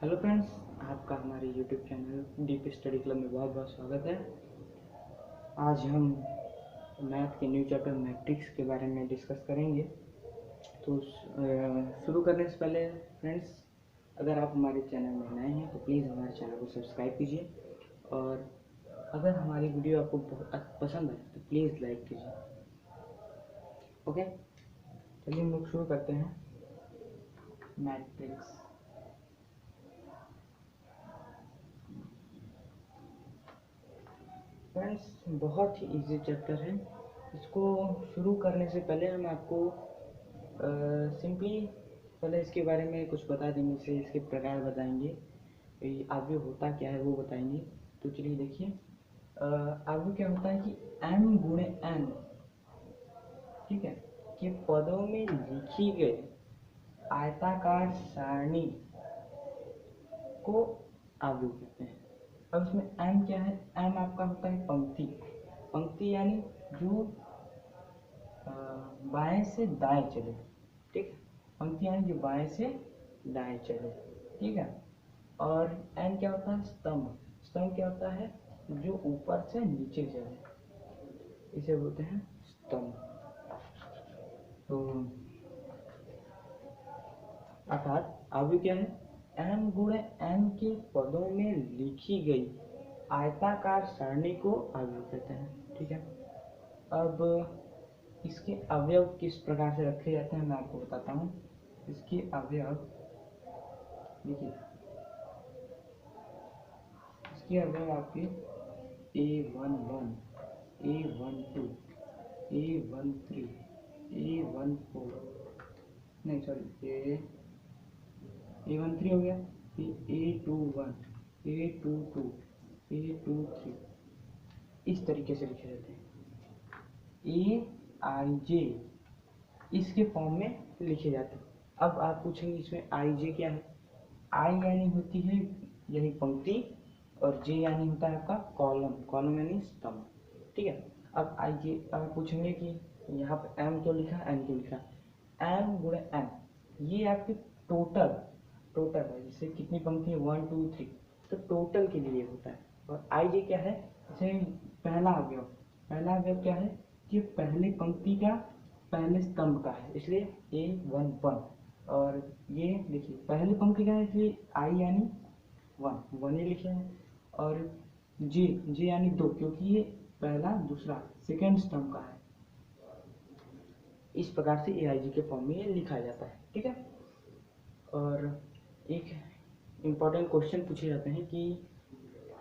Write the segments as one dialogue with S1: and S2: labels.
S1: Hello friends, आपका हमारे YouTube channel deep study club में बहुत बहुत स्वागत है। आज हम मैथ के न्यू चैप्टर मैट्रिक्स के बारे में डिस्कस करेंगे। तो शुरू करने से पहले फ्रेंड्स, अगर आप हमारे चैनल में नए हैं तो प्लीज़ हमारे चैनल को सब्सक्राइब कीजिए, और अगर हमारी वीडियो आपको बहुत पसंद आए तो प्लीज़ लाइक कीजिए। ओके, चलिए हम लोग शुरू करते हैं। मैट्रिक्स फ्रेंड्स बहुत ही इजी चैप्टर है। इसको शुरू करने से पहले हम आपको सिंपली पहले इसके बारे में कुछ बता देंगे, से इसके प्रकार बताएंगे, आव्यूह होता क्या है वो बताएंगे। तो चलिए देखिए, आव्यूह क्या होता है कि m गुणे n, ठीक है, कि पदों में लिखी गई आयताकार सारणी को आव्यूह कहते हैं। अब इसमें m क्या है? m आपका होता है पंक्ति। पंक्ति यानी जो बाएं से दाएं चले, ठीक है। पंक्ति यानी जो बाएं से दाएं चले, ठीक है। और n क्या होता है? स्तंभ। स्तंभ क्या होता है? जो ऊपर से नीचे चले, इसे बोलते हैं स्तंभ। तो अर्थात आव्यूह क्या है? m गुणे n के पदों में लिखी गई आयताकार सारणी को आव्यूह कहते हैं, ठीक है। अब इसके अवयव किस प्रकार से रखे जाते हैं मैं आपको बताता हूँ। इसके अवयव देखिए, इसके अवयव आपके A11, A12, A13, A14, नहीं सॉरी, A13 हो गया, A21, A22, A23, इस तरीके से लिखे जाते हैं। AIJ इसके फॉर्म में लिखे जाते हैं। अब आप पूछेंगे इसमें IJ क्या है? I यानी होती है यही पंक्ति, और J यानी होता है आपका कॉलम। कॉलम यानी स्तंभ, ठीक है। अब IJ, अब पूछेंगे कि यहाँ पे M क्यों लिखा, N क्यों लिखा? M गुणे N, ये आपकी टोटल है, जैसे कितनी पंक्ति है, 1 2 3, तो टोटल के लिए होता है। और IJ क्या है? जैसे पहला अवयव क्या है कि पहले पंक्ति का पहले स्तंभ का है, इसलिए A11। और ये देखिए पहले पंक्ति का है, इसलिए I यानी 1 ही लिखे हैं। और J यानी 2, क्योंकि ये पहला दूसरा सेकेंड स्तंभ का है। इस प्रकार से AIJ के फॉर्म में ये लिखा जाता है, ठीक है। और एक इम्पॉर्टेंट क्वेश्चन पूछे जाते हैं कि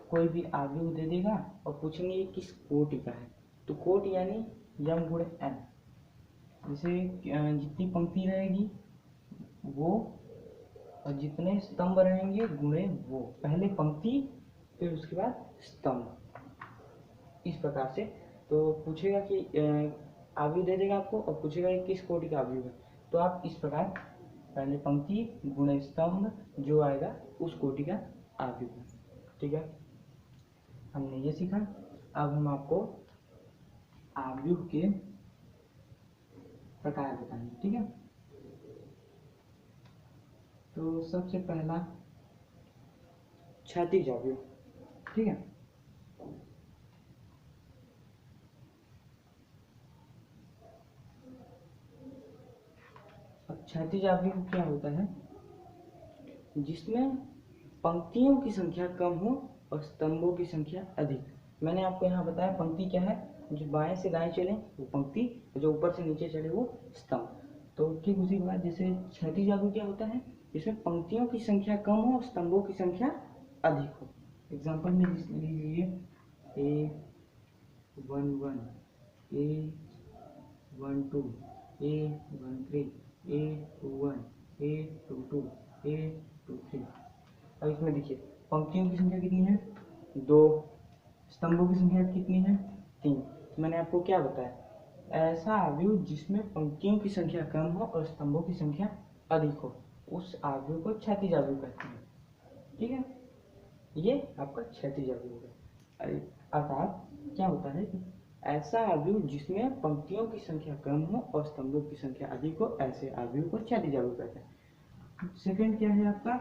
S1: कोई भी आव्यूह दे देगा और पूछेंगे ये किस कोटि का है। तो कोटि यानी m गुणे n, जैसे जितनी पंक्ति रहेगी वो, और जितने स्तंभ रहेंगे गुणे वो, पहले पंक्ति फिर उसके बाद स्तंभ, इस प्रकार से। तो पूछेगा कि आव्यूह दे देगा आपको और पूछेगा कि किस कोटि का आव्यूह है, तो आप इस प्रकार पहले पंक्ति गुणे स्तंभ जो आएगा उस कोटि का आव्यूह है, ठीक है। हमने ये सीखा। अब हम आपको आव्यूह के प्रकार बताएंगे, ठीक है। तो सबसे पहला क्षैतिज आव्यूह, ठीक है। अब क्षैतिज आव्यूह क्या होता है? जिसमें पंक्तियों की संख्या कम हो और स्तंभों की संख्या अधिक। मैंने आपको यहाँ बताया पंक्ति क्या है, जो बाएं से दाएं चले वो पंक्ति, जो ऊपर से नीचे चले वो स्तंभ। तो ठीक उसी के बाद जैसे क्षैतिज आव्यूह क्या होता है, जिसमें पंक्तियों की संख्या कम हो और स्तंभों की संख्या अधिक हो। एग्जाम्पल में लीजिए A11, A12, A13, A21, A22, A23। अब इसमें देखिए पंक्तियों की संख्या कितनी है? 2। स्तंभों की संख्या कितनी है? 3। तो मैंने आपको क्या बताया, ऐसा आव्यूह जिसमें पंक्तियों की संख्या कम हो और स्तंभों की संख्या अधिक हो, उस आव्यूह को क्षैतिज आव्यूह कहते हैं, ठीक है। ये आपका क्षैतिज आव्यूह है। अर्थात क्या होता है कि ऐसा आव्यूह जिसमें पंक्तियों की संख्या कम हो और स्तंभों की संख्या अधिक हो, ऐसे आव्यूह को क्षैतिज आव्यूह कहते हैं। सेकंड क्या है आपका?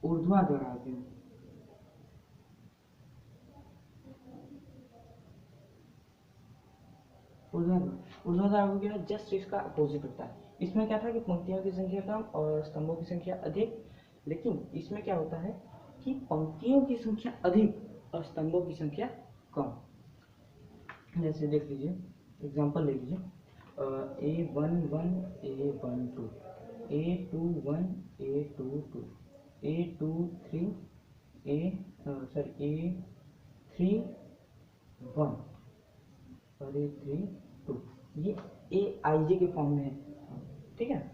S1: ऊर्ध्वाधर अवयव, ऊर्ध्वाधर अवयव क्या है, जस्ट इसका अपोजिट होता है। इसमें क्या था कि पंक्तियों की संख्या कम और स्तंभों की संख्या अधिक, लेकिन इसमें क्या होता है कि पंक्तियों की संख्या अधिक और स्तंभों की संख्या कम। जैसे देख लीजिए, एग्जांपल ले लीजिए, A11 A12 A21 A22 A23 A31 और A32, ये AIJ के फॉर्म में है, ठीक है।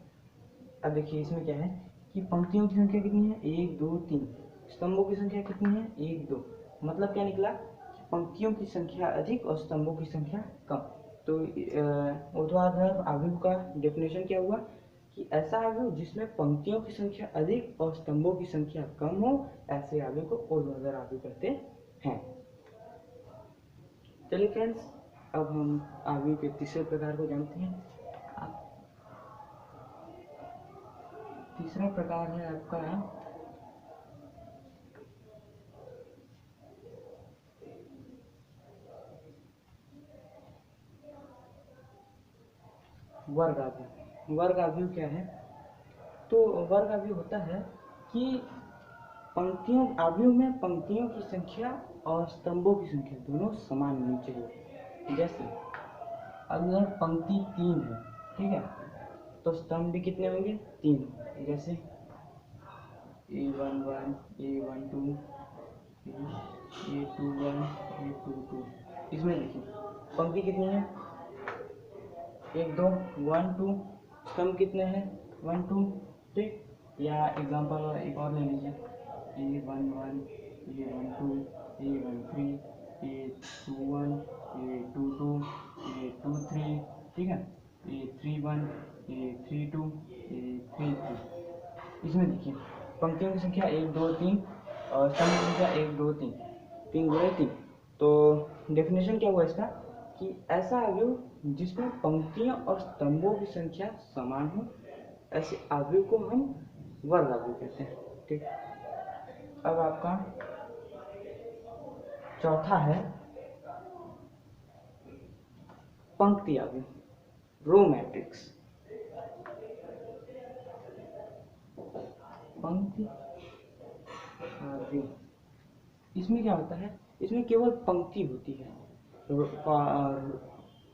S1: अब देखिए इसमें क्या है कि पंक्तियों की संख्या कितनी है, 1 2 3, स्तंभों की संख्या कितनी है, 1 2, मतलब क्या निकला कि पंक्तियों की संख्या अधिक और स्तंभों की संख्या कम। तो ऊर्ध्वाधर अवयव का डेफिनेशन क्या हुआ कि ऐसा अवयव जिसमें पंक्तियों की संख्या अधिक और स्तंभों की संख्या कम हो, ऐसे अवयव को ऊर्ध्वाधर अवयव कहते हैं। चलिए फ्रेंड्स, अब हम अवयव के तीसरे प्रकार को जानते हैं। तीसरा प्रकार है आपका वर्ग अवयव। वर्ग अवयव क्या है, तो वर्ग अवयव होता है कि पंक्तियों अवयव में पंक्तियों की संख्या और स्तंभों की संख्या दोनों समान होनी चाहिए। जैसे अगर पंक्ति 3 है, ठीक है, तो स्तंभ भी कितने होंगे, 3। जैसे A11 A12 A21 A22, इसमें देखिए पंक्ति कितनी है, 1 2 1 2, स्तंभ कितने हैं, 1 2, ठीक। या एग्जांपल एक और ले लीजिए, A11 A12 A13 A21 A22 A23, ठीक है, A31 A32 A33। इसमें देखिए पंक्तियों की संख्या 1 2 3 और स्तंभ की संख्या 1 2 3, 3 गुणे 3। तो डेफिनेशन क्या हुआ इसका कि ऐसा अवयव जिसमें पंक्तियों और स्तंभों की संख्या समान हो, ऐसे अवयव को हम वर्ग अवयव कहते हैं, ठीक। अब आपका चौथा है पंक्ति अवयव, रो मैट्रिक्स। पंक्ति अवयव, इसमें क्या होता है, इसमें केवल पंक्ति होती है,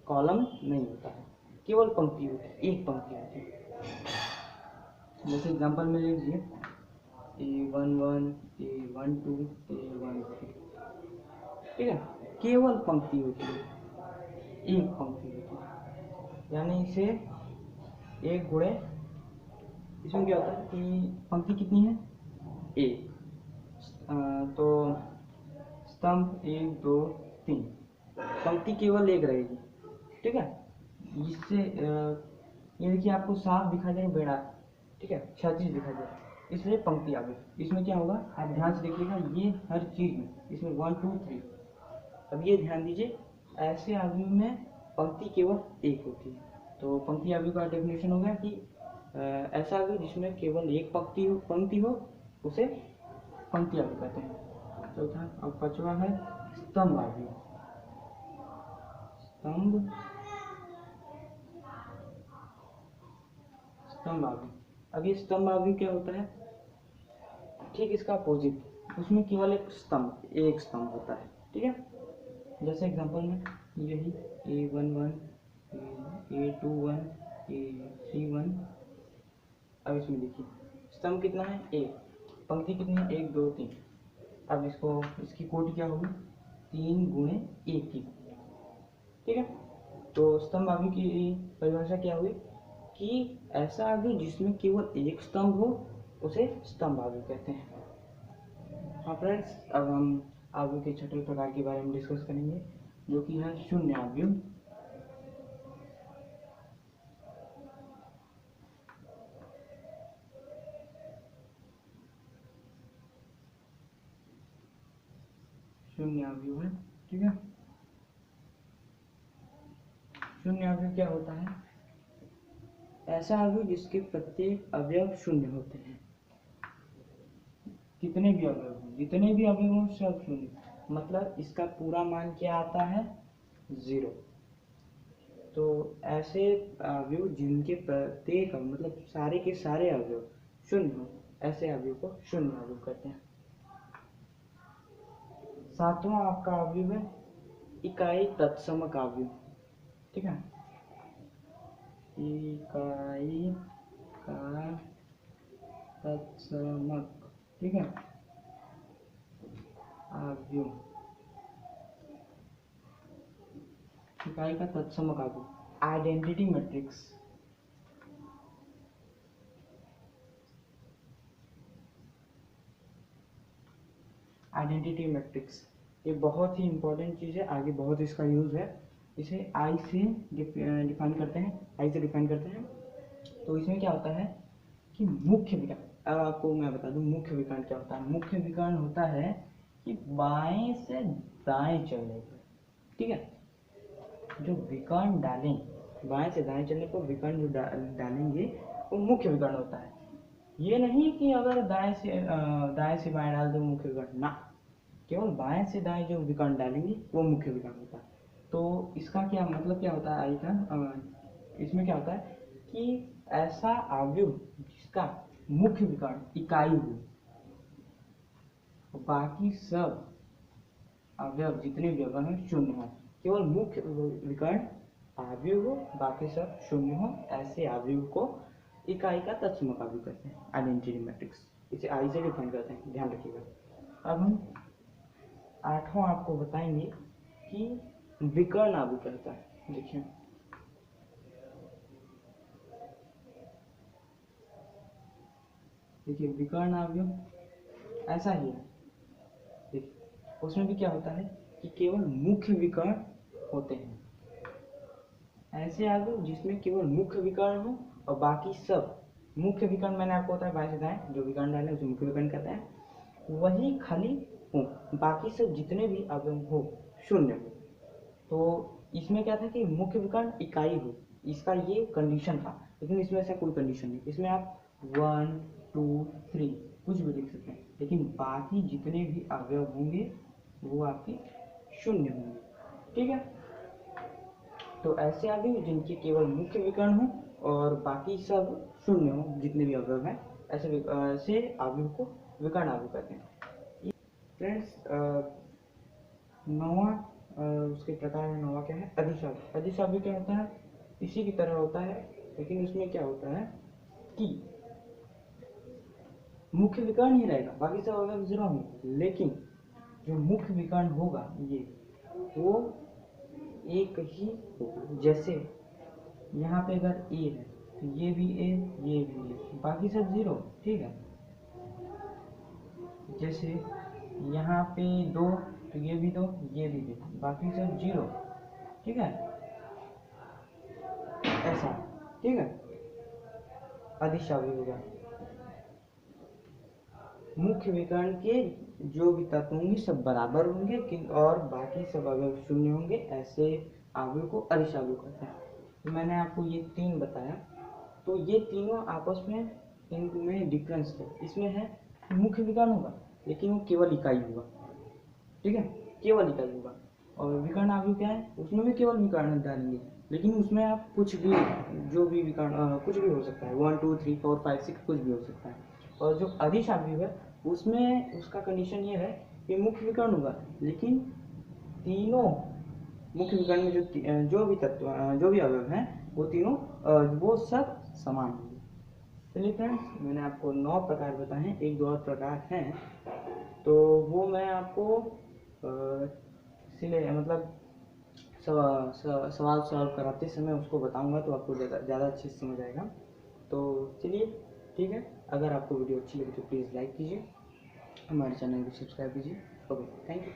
S1: कॉलम नहीं होता है, केवल पंक्ति होती है, एक पंक्ति होती है। जैसे एग्जांपल में ले लीजिए A11 A12 A13, ठीक है, केवल पंक्ति होती है, एक पंक्ति होती है, यानी इसे एक गुणे, इसमें क्या होता है कि पंक्ति कितनी है, एक, तो स्तंभ 1 2 3, पंक्ति केवल एक रहेगी, ठीक है। इससे ये देखिए आपको साफ दिखा जाए बेड़ा, ठीक है, क्षैतिज दिखा जाए, इसलिए पंक्ति आ गई। इसमें क्या होगा, आप ध्यान से देखिएगा, ये हर चीज में इसमें 1 2 3। अब ये ध्यान दीजिए, ऐसे अवयव में पंक्ति केवल एक होती है। तो पंक्ति अवयव का डेफिनेशन हो गया कि ऐसा अवयव जिसमें केवल एक पंक्ति हो उसे पंक्ति अवयव कहते हैं। चौथा अब पांचवा है स्तंभ अवयव। स्तंभ अवयव, अब ये स्तंभ अवयव क्या होता है, ठीक इसका अपोजिट, उसमें केवल एक स्तंभ होता है, ठीक है। जैसे एग्जांपल में यही A11 A21 A31, अब इसमें देखिए स्तंभ कितना है, एक, पंक्ति कितनी है, 1 2 3। अब इसकी कोटि क्या होगी, 3 गुणे 1 की, ठीक है। तो स्तंभ अवयव की परिभाषा क्या हुई कि ऐसा अवयव जिसमें केवल एक स्तंभ हो उसे स्तंभ अवयव कहते हैं। हाँ फ्रेंड्स, अब हम अवयव के छठे प्रकार के बारे में डिस्कस करेंगे, जो कि है शून्य अवयव। शून्य अवयव है, ठीक है। शून्य अवयव क्या होता है, ऐसा अवयव जिसके प्रत्येक अवयव शून्य होते हैं। कितने भी अवयव हों, जितने भी अवयव हों सब शून्य, मतलब इसका पूरा मान क्या आता है 0। तो ऐसे अवयव जिनके प्रत्येक मतलब सारे के सारे अवयव शून्य हो, ऐसे अवयव को शून्य अवयव कहते हैं। सातवां आपका अवयव है इकाई तत्समक अवयव। ठीक है, इकाई का तत्समक, ठीक है, अवयव, इकाई का तत्समक अवयव, आइडेंटिटी मैट्रिक्स। आइडेंटिटी मैट्रिक्स ये बहुत ही इंपॉर्टेंट चीज़ है, आगे बहुत इसका यूज है। इसे आई से डिफाइन करते हैं, आई से डिफाइन करते हैं। तो इसमें क्या होता है कि मुख्य विकर्ण, अब आपको मैं बता दूं मुख्य विकर्ण क्या होता है। मुख्य विकर्ण होता है कि बाएं से दाएं चलने पर, ठीक है, जो विकर्ण डालें, बाएं से दाएं चलने पर विकर्ण जो डालेंगे वो मुख्य विकर्ण होता है। ये नहीं कि अगर दाएं से बाएं डाल दो मुख्य विकर्ण, ना, केवल बाएं से दाएं जो विकर्ण डालेंगे वो मुख्य विकर्ण होता है। तो इसका क्या मतलब क्या होता है आई का, इसमें क्या होता है कि ऐसा अवयव जिसका मुख्य विकर्ण इकाई हो, बाकी सब अवयव जितने भी अवयव हैं शून्य हो, केवल मुख्य विकर्ण अवयव हो, बाकी सब शून्य हो, ऐसे अवयव को इकाई का तत्समक अवयव कहते हैं, आइडेंटिटी मैट्रिक्स। इसे आई से डिफाइन करते हैं, ध्यान रखिएगा। अब हम आठवां आपको बताएंगे कि विकर्ण अवयव कहता है। देखिए, विकर्ण अवयव ऐसा ही है। देखिए, उसमें भी क्या होता है कि केवल मुख्य विकर्ण होते हैं। ऐसे अवयव जिसमें केवल मुख्य विकर्ण हो और बाकी सब, मुख्य विकर्ण मैंने आपको बताया बाएं से दाएं जो विकर्ण डाले उसे मुख्य विकर्ण कहते हैं, वही खाली हो, बाकी सब जितने भी अवयव हो शून्य हो। तो इसमें क्या था कि मुख्य विकर्ण इकाई हो, इसका ये कंडीशन था, लेकिन इसमें ऐसा कोई कंडीशन नहीं। इसमें आप 1 2 3 कुछ भी लिख सकते हैं, लेकिन बाकी जितने भी अवयव होंगे वो आपके शून्य होंगे। ठीक है, तो ऐसे अवयव जिनके केवल मुख्य विकर्ण हो और बाकी सब शून्य हो, जितने भी अवयव हैं, ऐसे अवयव को विकर्ण अवयव कहते हैं। फ्रेंड्स, नौवां उसके प्रकार में नौवां क्या है, अदिश अवयव। अदिश अवयव क्या होता है, इसी की तरह होता है, लेकिन उसमें क्या होता है कि मुख्य विकर्ण ही रहेगा, बाकी सब अवयव जीरो होंगे, लेकिन जो मुख्य विकर्ण होगा ये वो एक ही होगा। जैसे यहाँ पे अगर ए है तो ये भी ए, ये भी ए, बाकी सब जीरो। ठीक है, जैसे यहाँ पे 2 तो ये भी 2, ये भी 2, बाकी सब जीरो। ठीक है, ऐसा। ठीक है, अदिश अवयव होगा। मुख्य विकर्ण के जो भी तत्व होंगे सब बराबर होंगे और बाकी सब अवयव शून्य होंगे, ऐसे अवयव को अदिश अवयव कहते हैं। तो मैंने आपको ये 3 बताया, तो ये तीनों आपस में इनमें डिफरेंस है। इसमें है मुख्य विकर्ण होगा लेकिन वो केवल इकाई होगा। ठीक है, केवल इकाई होगा। और विकर्ण अवयव क्या है, उसमें भी केवल विकर्ण डालेंगे, लेकिन उसमें आप कुछ भी, जो भी विकर्ण कुछ भी हो सकता है, 1 2 3 4 5 6 कुछ भी हो सकता है। और जो अदिश अवयव है उसमें उसका कंडीशन ये है कि मुख्य विकर्ण होगा, लेकिन तीनों मुख्य विकर्ण में जो भी तत्व जो भी अवयव हैं वो तीनों वो सब समान होंगे। चलिए फ्रेंड्स, मैंने आपको 9 प्रकार बताए हैं, एक दो और प्रकार हैं, तो वो मैं आपको इसीलिए मतलब सवाल सॉल्व कराते समय उसको बताऊंगा, तो आपको ज़्यादा अच्छे से समझ आएगा। तो चलिए ठीक है, अगर आपको वीडियो अच्छी लगी तो प्लीज़ लाइक कीजिए, हमारे चैनल को सब्सक्राइब कीजिए। Okay, thank you.